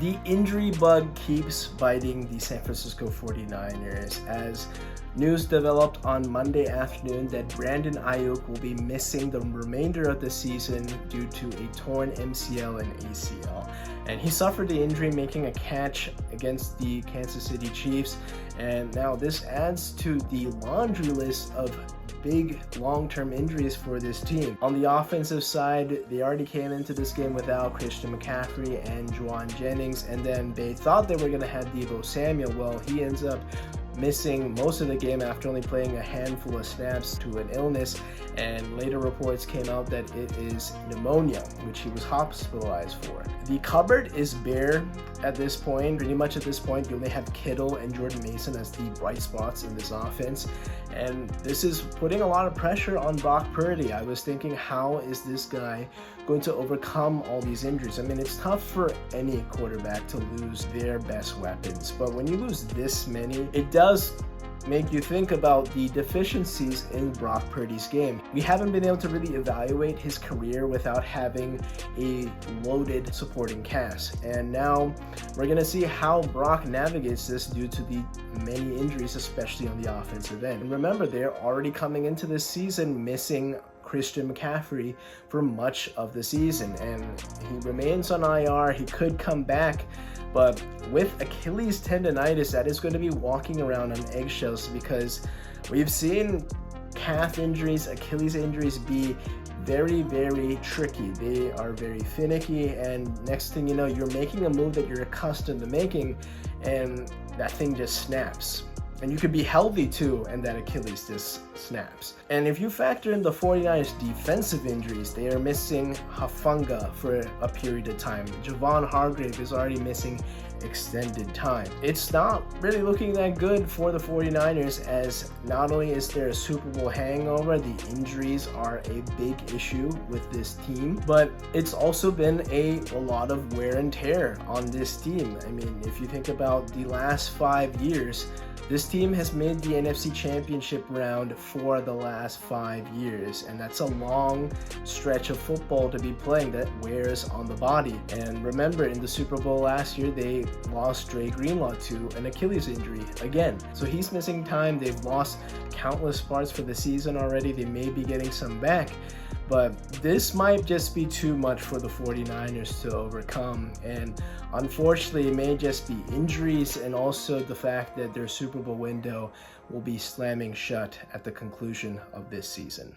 The injury bug keeps biting the San Francisco 49ers as news developed on Monday afternoon that Brandon Aiyuk will be missing the remainder of the season due to a torn MCL and ACL. And he suffered the injury making a catch against the Kansas City Chiefs. And now this adds to the laundry list of big long-term injuries for this team. On the offensive side, they already came into this game without Christian McCaffrey and Javon Jennings, and then they thought they were going to have Deebo Samuel. Well, he ends up missing most of the game after only playing a handful of snaps to an illness, and later reports came out that it is pneumonia, which he was hospitalized for. The cupboard is bare at this point. Pretty much at this point, you only have Kittle and Jordan Mason as the bright spots in this offense, and this is putting a lot of pressure on Brock Purdy. I was thinking, how is this guy going to overcome all these injuries? I mean, it's tough for any quarterback to lose their best weapons, but when you lose this many, it does make you think about the deficiencies in Brock Purdy's game. We haven't been able to really evaluate his career without having a loaded supporting cast, and now we're going to see how Brock navigates this due to the many injuries, especially on the offensive end. And remember, they're already coming into this season missing Christian McCaffrey for much of the season, and he remains on IR. He could come back, but with Achilles tendonitis, that is going to be walking around on eggshells, because we've seen calf injuries, Achilles injuries be very, very tricky. They are very finicky, and next thing you know, you're making a move that you're accustomed to making, and that thing just snaps. And you could be healthy too, and that Achilles just snaps. And if you factor in the 49ers defensive injuries, they are missing Hufanga for a period of time. Javon Hargrave is already missing extended time. It's not really looking that good for the 49ers, as not only is there a Super Bowl hangover, the injuries are a big issue with this team, but it's also been a lot of wear and tear on this team. I mean, if you think about the last 5 years, this team has made the NFC Championship round for the last 5 years, and that's a long stretch of football to be playing that wears on the body. And remember, in the Super Bowl last year, they lost Dre Greenlaw to an Achilles injury again. So he's missing time. They've lost countless parts for the season already. They may be getting some back, but this might just be too much for the 49ers to overcome. And unfortunately, it may just be injuries, and also the fact that their Super Bowl window will be slamming shut at the conclusion of this season.